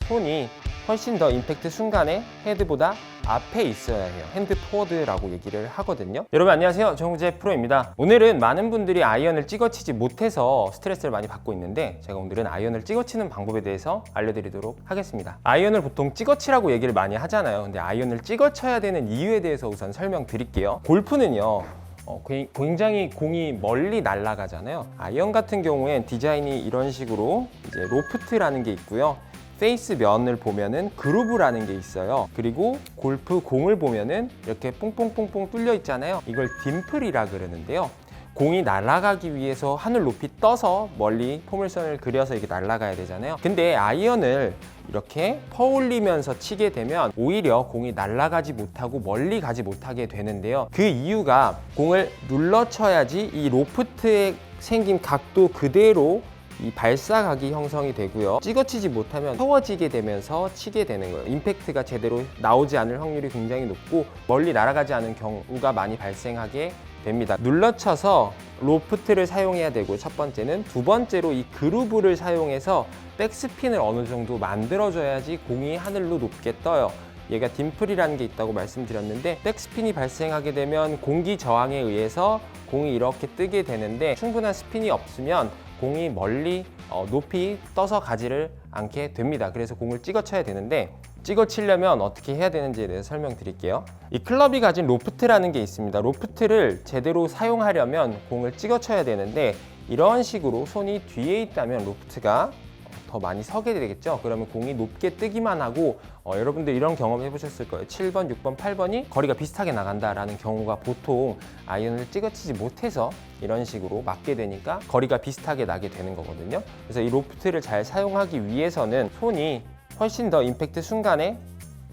손이 훨씬 더 임팩트 순간에 헤드보다 앞에 있어야 해요. 핸드 포워드라고 얘기를 하거든요. 여러분 안녕하세요, 정우재 프로입니다. 오늘은 많은 분들이 아이언을 찍어치지 못해서 스트레스를 많이 받고 있는데, 제가 오늘은 아이언을 찍어치는 방법에 대해서 알려드리도록 하겠습니다. 아이언을 보통 찍어치라고 얘기를 많이 하잖아요. 근데 아이언을 찍어쳐야 되는 이유에 대해서 우선 설명드릴게요. 골프는요, 굉장히 공이 멀리 날아가잖아요. 아이언 같은 경우엔 디자인이 이런 식으로 이제 로프트라는 게 있고요. 페이스 면을 보면은 그루브라는 게 있어요. 그리고 골프 공을 보면은 이렇게 뽕뽕뽕뽕 뚫려 있잖아요. 이걸 딤플이라 그러는데요. 공이 날아가기 위해서 하늘 높이 떠서 멀리 포물선을 그려서 이렇게 날아가야 되잖아요. 근데 아이언을 이렇게 퍼올리면서 치게 되면 오히려 공이 날아가지 못하고 멀리 가지 못하게 되는데요. 그 이유가 공을 눌러 쳐야지 이 로프트에 생긴 각도 그대로 이 발사각이 형성이 되고요. 찍어치지 못하면 세워지게 되면서 치게 되는 거예요. 임팩트가 제대로 나오지 않을 확률이 굉장히 높고 멀리 날아가지 않은 경우가 많이 발생하게 됩니다. 눌러쳐서 로프트를 사용해야 되고, 첫 번째는. 두 번째로 이 그루브를 사용해서 백스핀을 어느 정도 만들어줘야지 공이 하늘로 높게 떠요. 얘가 딤플이라는 게 있다고 말씀드렸는데, 백스핀이 발생하게 되면 공기 저항에 의해서 공이 이렇게 뜨게 되는데, 충분한 스핀이 없으면 공이 멀리 높이 떠서 가지를 않게 됩니다. 그래서 공을 찍어 쳐야 되는데, 찍어 치려면 어떻게 해야 되는지에 대해서 설명드릴게요. 이 클럽이 가진 로프트라는 게 있습니다. 로프트를 제대로 사용하려면 공을 찍어 쳐야 되는데, 이런 식으로 손이 뒤에 있다면 로프트가 더 많이 서게 되겠죠. 그러면 공이 높게 뜨기만 하고, 여러분들 이런 경험 해보셨을 거예요. 7번, 6번, 8번이 거리가 비슷하게 나간다라는 경우가 보통 아이언을 찍어치지 못해서 이런 식으로 맞게 되니까 거리가 비슷하게 나게 되는 거거든요. 그래서 이 로프트를 잘 사용하기 위해서는 손이 훨씬 더 임팩트 순간에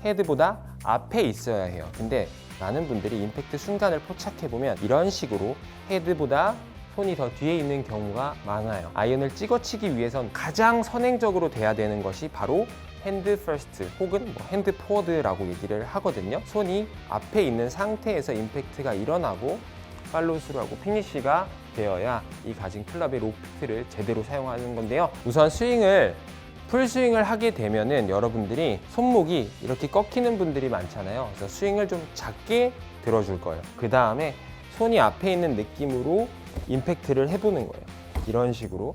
헤드보다 앞에 있어야 해요. 근데 많은 분들이 임팩트 순간을 포착해보면 이런 식으로 헤드보다 손이 더 뒤에 있는 경우가 많아요. 아이언을 찍어치기 위해선 가장 선행적으로 돼야 되는 것이 바로 핸드 퍼스트 혹은 핸드 포워드라고 얘기를 하거든요. 손이 앞에 있는 상태에서 임팩트가 일어나고 팔로우스루하고 피니쉬가 되어야 이 가진 클럽의 로프트를 제대로 사용하는 건데요. 우선 풀스윙을 하게 되면은 여러분들이 손목이 이렇게 꺾이는 분들이 많잖아요. 그래서 스윙을 좀 작게 들어줄 거예요. 그 다음에 손이 앞에 있는 느낌으로 임팩트를 해보는 거예요. 이런 식으로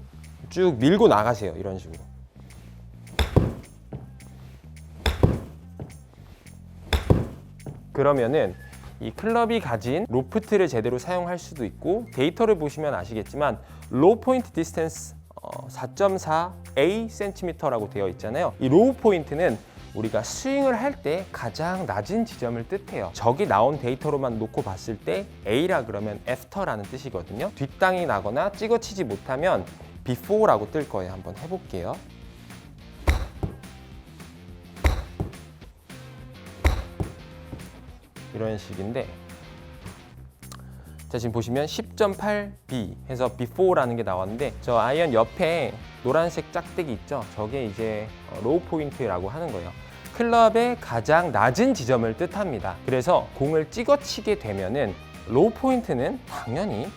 쭉 밀고 나가세요. 이런 식으로. 그러면은 이 클럽이 가진 로프트를 제대로 사용할 수도 있고, 데이터를 보시면 아시겠지만 로우 포인트 디스턴스 4.4A cm라고 되어 있잖아요. 이 로우 포인트는 우리가 스윙을 할 때 가장 낮은 지점을 뜻해요. 저기 나온 데이터로만 놓고 봤을 때 A라 그러면 after라는 뜻이거든요. 뒷땅이 나거나 찍어치지 못하면 before라고 뜰 거예요. 한번 해볼게요. 이런 식인데, 자, 지금 보시면 10.8B 해서 before라는 게 나왔는데, 저 아이언 옆에 노란색 짝대기 있죠? 저게 이제 로우 포인트라고 하는 거예요. 클럽의 가장 낮은 지점을 뜻합니다. 그래서 공을 찍어치게 되면은 로우 포인트는 당연히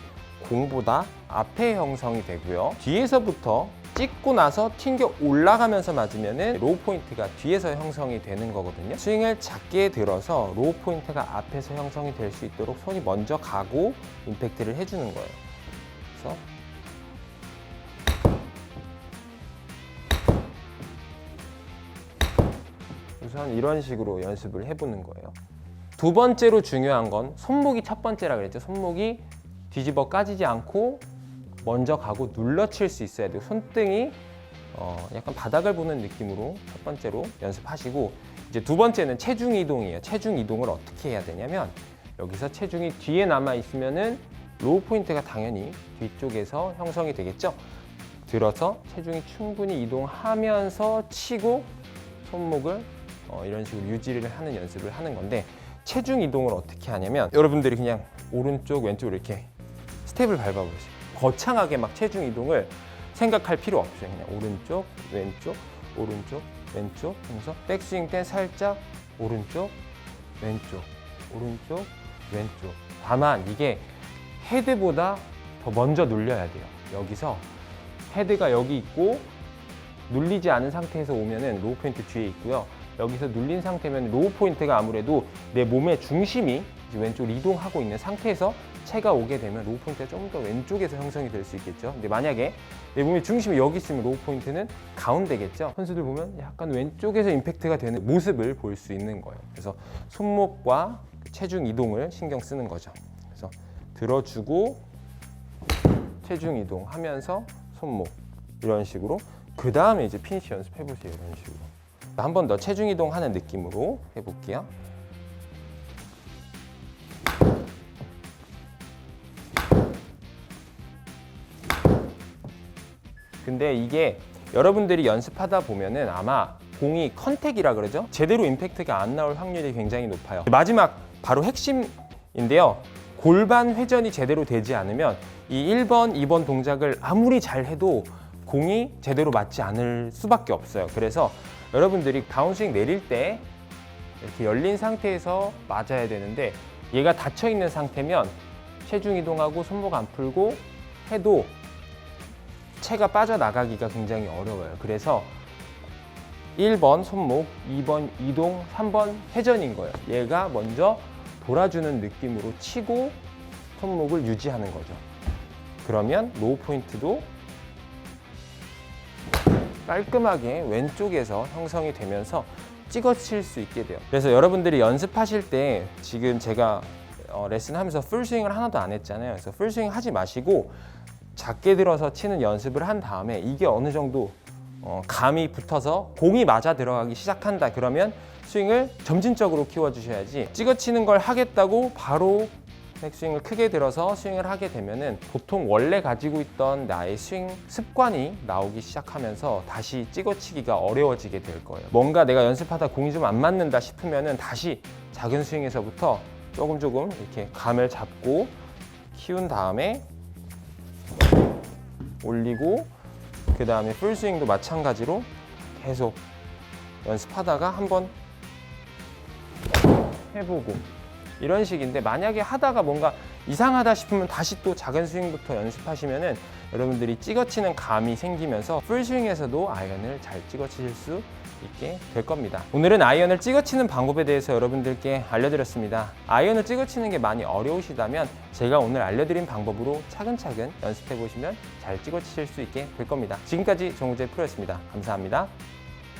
공보다 앞에 형성이 되고요. 뒤에서부터 찍고 나서 튕겨 올라가면서 맞으면은 로우 포인트가 뒤에서 형성이 되는 거거든요. 스윙을 작게 들어서 로우 포인트가 앞에서 형성이 될 수 있도록 손이 먼저 가고 임팩트를 해주는 거예요. 그래서 우선 이런 식으로 연습을 해보는 거예요. 두 번째로 중요한 건 손목이 첫 번째라 그랬죠. 손목이 뒤집어 까지지 않고 먼저 가고 눌러 칠 수 있어야 돼요. 손등이 약간 바닥을 보는 느낌으로 첫 번째로 연습하시고, 이제 두 번째는 체중 이동이에요. 체중 이동을 어떻게 해야 되냐면, 여기서 체중이 뒤에 남아 있으면은 로우 포인트가 당연히 뒤쪽에서 형성이 되겠죠. 들어서 체중이 충분히 이동하면서 치고 손목을 이런 식으로 유지를 하는 연습을 하는 건데, 체중 이동을 어떻게 하냐면 여러분들이 그냥 오른쪽 왼쪽으로 이렇게 스텝을 밟아보세요. 거창하게 막 체중 이동을 생각할 필요 없어요. 그냥 오른쪽 왼쪽 오른쪽 왼쪽 하면서 백스윙 때 살짝 오른쪽 왼쪽 오른쪽 왼쪽. 다만 이게 헤드보다 더 먼저 눌려야 돼요. 여기서 헤드가 여기 있고 눌리지 않은 상태에서 오면은 로우 포인트 뒤에 있고요. 여기서 눌린 상태면 로우 포인트가 아무래도 내 몸의 중심이 이제 왼쪽으로 이동하고 있는 상태에서 채가 오게 되면 로우 포인트가 좀 더 왼쪽에서 형성이 될 수 있겠죠. 근데 만약에 내 몸의 중심이 여기 있으면 로우 포인트는 가운데겠죠. 선수들 보면 약간 왼쪽에서 임팩트가 되는 모습을 볼 수 있는 거예요. 그래서 손목과 체중 이동을 신경 쓰는 거죠. 그래서 들어주고 체중 이동하면서 손목 이런 식으로 그 다음에 이제 피니시 연습해 보세요. 이런 식으로 한 번 더 체중 이동하는 느낌으로 해볼게요. 근데 이게 여러분들이 연습하다 보면은 아마 공이 컨택이라 그러죠? 제대로 임팩트가 안 나올 확률이 굉장히 높아요. 마지막 바로 핵심인데요. 골반 회전이 제대로 되지 않으면 이 1번, 2번 동작을 아무리 잘 해도 공이 제대로 맞지 않을 수밖에 없어요. 그래서 여러분들이 다운스윙 내릴 때 이렇게 열린 상태에서 맞아야 되는데 얘가 닫혀 있는 상태면 체중 이동하고 손목 안 풀고 해도 채가 빠져나가기가 굉장히 어려워요. 그래서 1번 손목, 2번 이동, 3번 회전인 거예요. 얘가 먼저 돌아주는 느낌으로 치고 손목을 유지하는 거죠. 그러면 로우 포인트도 깔끔하게 왼쪽에서 형성이 되면서 찍어칠 수 있게 돼요. 그래서 여러분들이 연습하실 때 지금 제가 레슨하면서 풀스윙을 하나도 안 했잖아요. 그래서 풀스윙 하지 마시고 작게 들어서 치는 연습을 한 다음에 이게 어느 정도 감이 붙어서 공이 맞아 들어가기 시작한다. 그러면 스윙을 점진적으로 키워주셔야지 찍어치는 걸 하겠다고 바로 백스윙을 크게 들어서 스윙을 하게 되면은 보통 원래 가지고 있던 나의 스윙 습관이 나오기 시작하면서 다시 찍어치기가 어려워지게 될 거예요. 뭔가 내가 연습하다 공이 좀 안 맞는다 싶으면은 다시 작은 스윙에서부터 조금 이렇게 감을 잡고 키운 다음에 올리고 그 다음에 풀스윙도 마찬가지로 계속 연습하다가 한번 해보고 이런 식인데, 만약에 하다가 뭔가 이상하다 싶으면 다시 또 작은 스윙부터 연습하시면은 여러분들이 찍어치는 감이 생기면서 풀스윙에서도 아이언을 잘 찍어치실 수 있게 될 겁니다. 오늘은 아이언을 찍어치는 방법에 대해서 여러분들께 알려드렸습니다. 아이언을 찍어치는 게 많이 어려우시다면 제가 오늘 알려드린 방법으로 차근차근 연습해 보시면 잘 찍어치실 수 있게 될 겁니다. 지금까지 정우재 프로였습니다. 감사합니다.